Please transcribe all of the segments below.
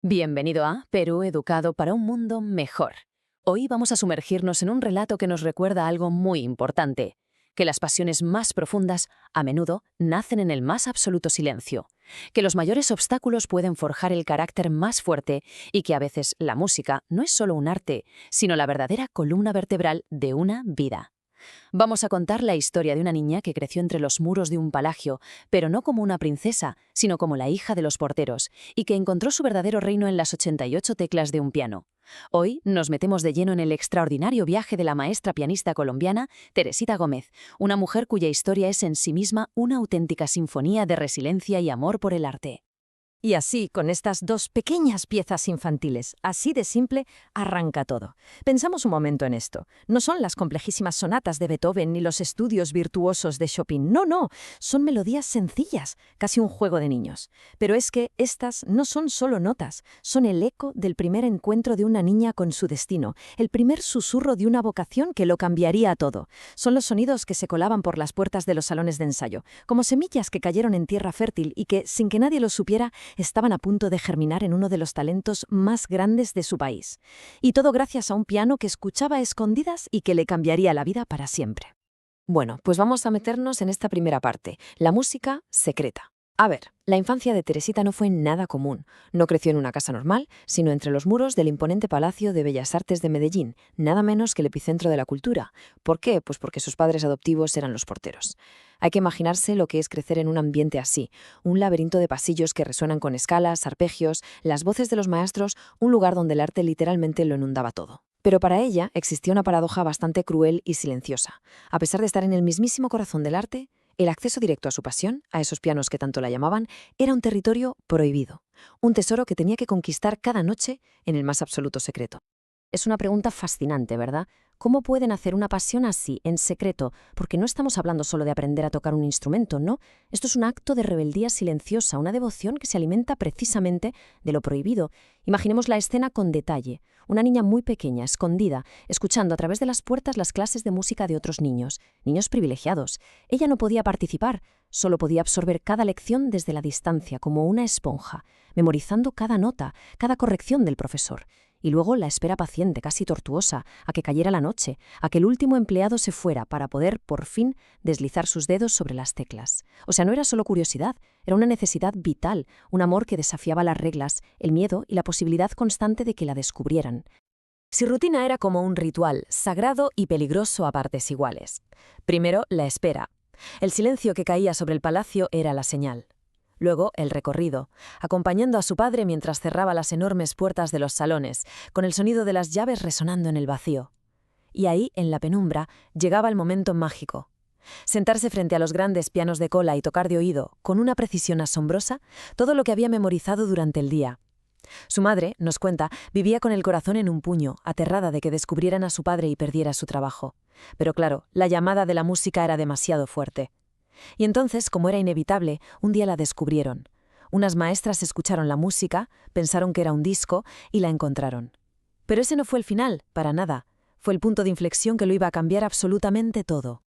Bienvenido a Perú Educado para un Mundo Mejor. Hoy vamos a sumergirnos en un relato que nos recuerda algo muy importante, que las pasiones más profundas a menudo nacen en el más absoluto silencio, que los mayores obstáculos pueden forjar el carácter más fuerte y que a veces la música no es solo un arte, sino la verdadera columna vertebral de una vida. Vamos a contar la historia de una niña que creció entre los muros de un palacio, pero no como una princesa, sino como la hija de los porteros, y que encontró su verdadero reino en las 88 teclas de un piano. Hoy nos metemos de lleno en el extraordinario viaje de la maestra pianista colombiana Teresita Gómez, una mujer cuya historia es en sí misma una auténtica sinfonía de resiliencia y amor por el arte. Y así, con estas dos pequeñas piezas infantiles, así de simple, arranca todo. Pensamos un momento en esto. No son las complejísimas sonatas de Beethoven ni los estudios virtuosos de Chopin. No, no. Son melodías sencillas, casi un juego de niños. Pero es que estas no son solo notas. Son el eco del primer encuentro de una niña con su destino, el primer susurro de una vocación que lo cambiaría todo. Son los sonidos que se colaban por las puertas de los salones de ensayo, como semillas que cayeron en tierra fértil y que, sin que nadie lo supiera, estaban a punto de germinar en uno de los talentos más grandes de su país. Y todo gracias a un piano que escuchaba a escondidas y que le cambiaría la vida para siempre. Bueno, pues vamos a meternos en esta primera parte, la música secreta. A ver, la infancia de Teresita no fue nada común. No creció en una casa normal, sino entre los muros del imponente Palacio de Bellas Artes de Medellín, nada menos que el epicentro de la cultura. ¿Por qué? Pues porque sus padres adoptivos eran los porteros. Hay que imaginarse lo que es crecer en un ambiente así, un laberinto de pasillos que resuenan con escalas, arpegios, las voces de los maestros, un lugar donde el arte literalmente lo inundaba todo. Pero para ella existía una paradoja bastante cruel y silenciosa. A pesar de estar en el mismísimo corazón del arte, el acceso directo a su pasión, a esos pianos que tanto la llamaban, era un territorio prohibido, un tesoro que tenía que conquistar cada noche en el más absoluto secreto. Es una pregunta fascinante, ¿verdad? ¿Cómo pueden hacer una pasión así, en secreto? Porque no estamos hablando solo de aprender a tocar un instrumento, ¿no? Esto es un acto de rebeldía silenciosa, una devoción que se alimenta precisamente de lo prohibido. Imaginemos la escena con detalle. Una niña muy pequeña, escondida, escuchando a través de las puertas las clases de música de otros niños, niños privilegiados. Ella no podía participar, solo podía absorber cada lección desde la distancia, como una esponja, memorizando cada nota, cada corrección del profesor. Y luego la espera paciente, casi tortuosa, a que cayera la noche, a que el último empleado se fuera para poder, por fin, deslizar sus dedos sobre las teclas. O sea, no era solo curiosidad, era una necesidad vital, un amor que desafiaba las reglas, el miedo y la posibilidad constante de que la descubrieran. Su rutina era como un ritual, sagrado y peligroso a partes iguales. Primero, la espera. El silencio que caía sobre el palacio era la señal. Luego, el recorrido, acompañando a su padre mientras cerraba las enormes puertas de los salones, con el sonido de las llaves resonando en el vacío. Y ahí, en la penumbra, llegaba el momento mágico. Sentarse frente a los grandes pianos de cola y tocar de oído, con una precisión asombrosa, todo lo que había memorizado durante el día. Su madre, nos cuenta, vivía con el corazón en un puño, aterrada de que descubrieran a su padre y perdiera su trabajo. Pero claro, la llamada de la música era demasiado fuerte. Y entonces, como era inevitable, un día la descubrieron. Unas maestras escucharon la música, pensaron que era un disco y la encontraron. Pero ese no fue el final, para nada. Fue el punto de inflexión que lo iba a cambiar absolutamente todo.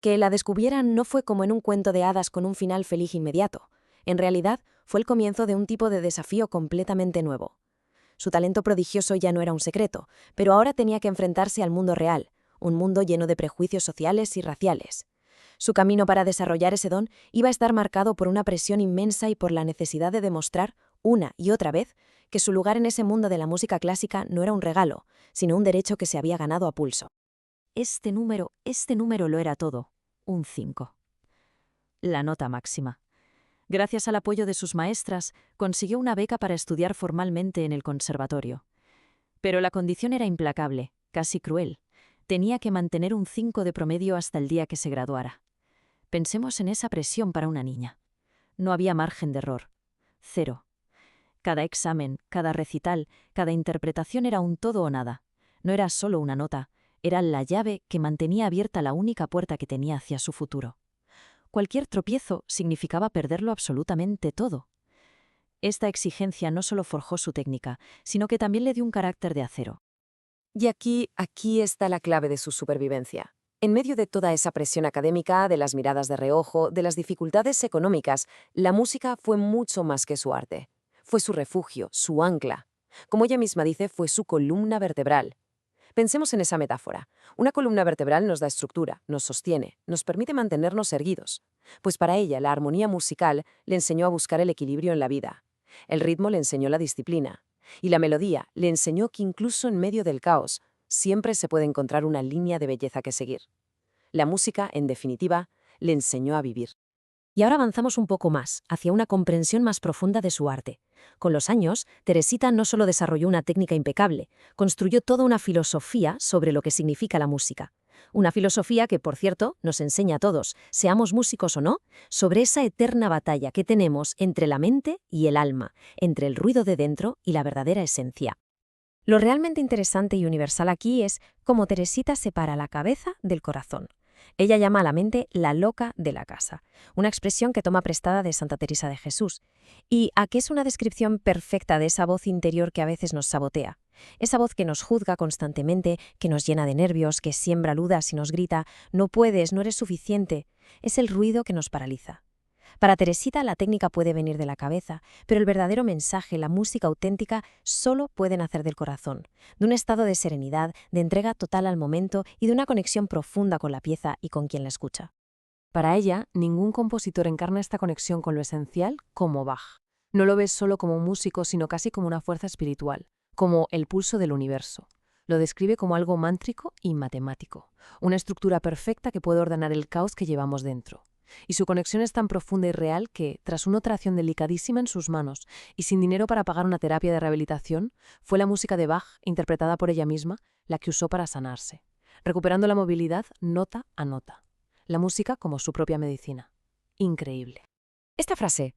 Que la descubrieran no fue como en un cuento de hadas con un final feliz inmediato. En realidad, fue el comienzo de un tipo de desafío completamente nuevo. Su talento prodigioso ya no era un secreto, pero ahora tenía que enfrentarse al mundo real, un mundo lleno de prejuicios sociales y raciales. Su camino para desarrollar ese don iba a estar marcado por una presión inmensa y por la necesidad de demostrar, una y otra vez, que su lugar en ese mundo de la música clásica no era un regalo, sino un derecho que se había ganado a pulso. Este número lo era todo, un 5. La nota máxima. Gracias al apoyo de sus maestras, consiguió una beca para estudiar formalmente en el conservatorio. Pero la condición era implacable, casi cruel. Tenía que mantener un 5 de promedio hasta el día que se graduara. Pensemos en esa presión para una niña. No había margen de error. 0. Cada examen, cada recital, cada interpretación era un todo o nada. No era solo una nota, era la llave que mantenía abierta la única puerta que tenía hacia su futuro. Cualquier tropiezo significaba perderlo absolutamente todo. Esta exigencia no solo forjó su técnica, sino que también le dio un carácter de acero. Y aquí está la clave de su supervivencia. En medio de toda esa presión académica, de las miradas de reojo, de las dificultades económicas, la música fue mucho más que su arte. fue su refugio, su ancla. Como ella misma dice, fue su columna vertebral. Pensemos en esa metáfora. Una columna vertebral nos da estructura, nos sostiene, nos permite mantenernos erguidos. Pues para ella, la armonía musical le enseñó a buscar el equilibrio en la vida. El ritmo le enseñó la disciplina. Y la melodía le enseñó que incluso en medio del caos, siempre se puede encontrar una línea de belleza que seguir. La música, en definitiva, le enseñó a vivir. Y ahora avanzamos un poco más, hacia una comprensión más profunda de su arte. Con los años, Teresita no solo desarrolló una técnica impecable, construyó toda una filosofía sobre lo que significa la música. Una filosofía que, por cierto, nos enseña a todos, seamos músicos o no, sobre esa eterna batalla que tenemos entre la mente y el alma, entre el ruido de dentro y la verdadera esencia. Lo realmente interesante y universal aquí es cómo Teresita separa la cabeza del corazón. Ella llama a la mente la loca de la casa, una expresión que toma prestada de Santa Teresa de Jesús, y a que es una descripción perfecta de esa voz interior que a veces nos sabotea, esa voz que nos juzga constantemente, que nos llena de nervios, que siembra dudas y nos grita «no puedes, no eres suficiente», es el ruido que nos paraliza. Para Teresita la técnica puede venir de la cabeza, pero el verdadero mensaje, la música auténtica, solo puede nacer del corazón, de un estado de serenidad, de entrega total al momento y de una conexión profunda con la pieza y con quien la escucha. Para ella, ningún compositor encarna esta conexión con lo esencial como Bach. No lo ves solo como un músico, sino casi como una fuerza espiritual, como el pulso del universo. Lo describe como algo mántrico y matemático, una estructura perfecta que puede ordenar el caos que llevamos dentro. Y su conexión es tan profunda y real que, tras una operación delicadísima en sus manos y sin dinero para pagar una terapia de rehabilitación, fue la música de Bach, interpretada por ella misma, la que usó para sanarse, recuperando la movilidad nota a nota. La música como su propia medicina. Increíble. Esta frase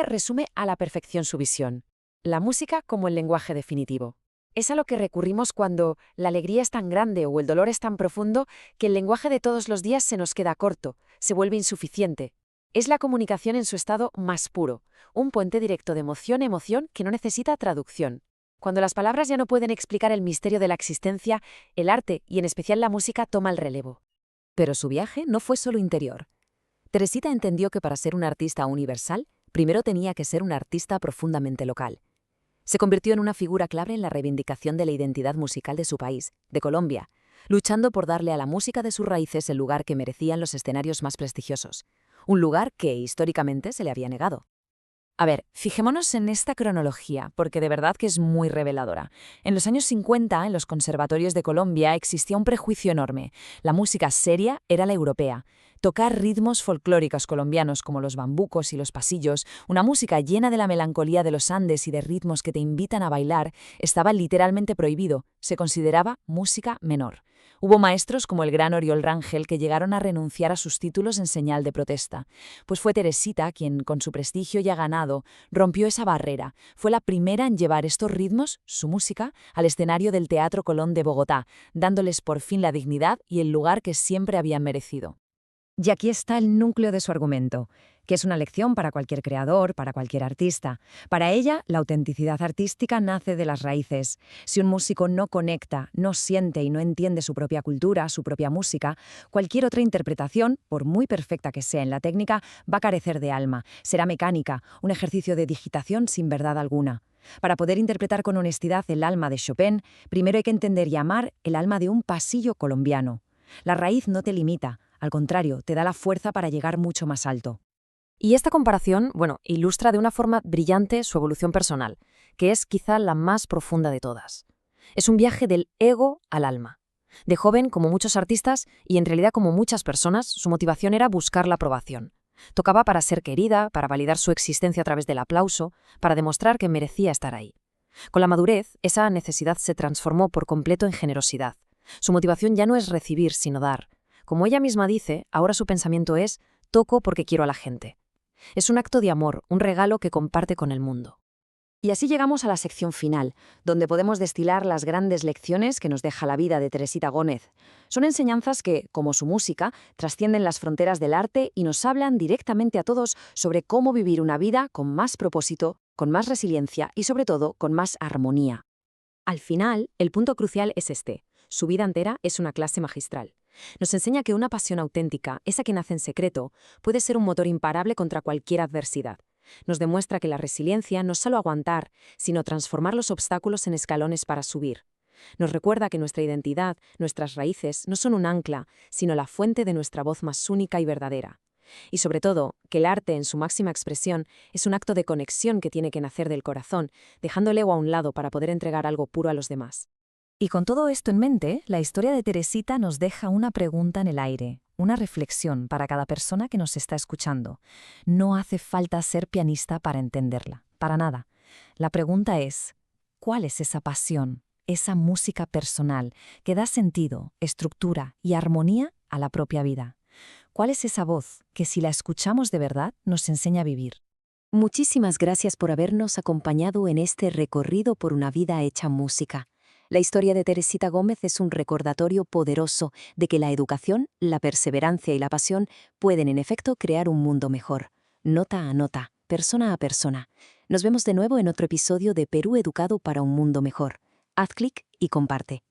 resume a la perfección su visión. La música como el lenguaje definitivo. Es a lo que recurrimos cuando la alegría es tan grande o el dolor es tan profundo que el lenguaje de todos los días se nos queda corto, se vuelve insuficiente. Es la comunicación en su estado más puro, un puente directo de emoción a emoción que no necesita traducción. Cuando las palabras ya no pueden explicar el misterio de la existencia, el arte, y en especial la música, toma el relevo. Pero su viaje no fue solo interior. Teresita entendió que para ser un artista universal, primero tenía que ser un artista profundamente local. Se convirtió en una figura clave en la reivindicación de la identidad musical de su país, de Colombia, luchando por darle a la música de sus raíces el lugar que merecían los escenarios más prestigiosos, un lugar que históricamente se le había negado. A ver, fijémonos en esta cronología, porque de verdad que es muy reveladora. En los años 50, en los conservatorios de Colombia, existía un prejuicio enorme. La música seria era la europea. Tocar ritmos folclóricos colombianos como los bambucos y los pasillos, una música llena de la melancolía de los Andes y de ritmos que te invitan a bailar, estaba literalmente prohibido. Se consideraba música menor. Hubo maestros como el gran Oriol Rangel que llegaron a renunciar a sus títulos en señal de protesta. Pues fue Teresita quien, con su prestigio ya ganado, rompió esa barrera. Fue la primera en llevar estos ritmos, su música, al escenario del Teatro Colón de Bogotá, dándoles por fin la dignidad y el lugar que siempre habían merecido. Y aquí está el núcleo de su argumento, que es una lección para cualquier creador, para cualquier artista. Para ella, la autenticidad artística nace de las raíces. Si un músico no conecta, no siente y no entiende su propia cultura, su propia música, cualquier otra interpretación, por muy perfecta que sea en la técnica, va a carecer de alma, será mecánica, un ejercicio de digitación sin verdad alguna. Para poder interpretar con honestidad el alma de Chopin, primero hay que entender y amar el alma de un pasillo colombiano. La raíz no te limita, al contrario, te da la fuerza para llegar mucho más alto. Y esta comparación, ilustra de una forma brillante su evolución personal, que es quizá la más profunda de todas. Es un viaje del ego al alma. De joven, como muchos artistas, y en realidad como muchas personas, su motivación era buscar la aprobación. Tocaba para ser querida, para validar su existencia a través del aplauso, para demostrar que merecía estar ahí. Con la madurez, esa necesidad se transformó por completo en generosidad. Su motivación ya no es recibir, sino dar. Como ella misma dice, ahora su pensamiento es «toco porque quiero a la gente». Es un acto de amor, un regalo que comparte con el mundo. Y así llegamos a la sección final, donde podemos destilar las grandes lecciones que nos deja la vida de Teresita Gómez. Son enseñanzas que, como su música, trascienden las fronteras del arte y nos hablan directamente a todos sobre cómo vivir una vida con más propósito, con más resiliencia y, sobre todo, con más armonía. Al final, el punto crucial es este. Su vida entera es una clase magistral. Nos enseña que una pasión auténtica, esa que nace en secreto, puede ser un motor imparable contra cualquier adversidad. Nos demuestra que la resiliencia no es solo aguantar, sino transformar los obstáculos en escalones para subir. Nos recuerda que nuestra identidad, nuestras raíces, no son un ancla, sino la fuente de nuestra voz más única y verdadera. Y sobre todo, que el arte en su máxima expresión es un acto de conexión que tiene que nacer del corazón, dejando el ego a un lado para poder entregar algo puro a los demás. Y con todo esto en mente, la historia de Teresita nos deja una pregunta en el aire, una reflexión para cada persona que nos está escuchando. No hace falta ser pianista para entenderla, para nada. La pregunta es, ¿cuál es esa pasión, esa música personal que da sentido, estructura y armonía a la propia vida? ¿Cuál es esa voz que, si la escuchamos de verdad, nos enseña a vivir? Muchísimas gracias por habernos acompañado en este recorrido por una vida hecha música. La historia de Teresita Gómez es un recordatorio poderoso de que la educación, la perseverancia y la pasión pueden en efecto crear un mundo mejor. Nota a nota, persona a persona. Nos vemos de nuevo en otro episodio de Perú Educado para un Mundo Mejor. Haz clic y comparte.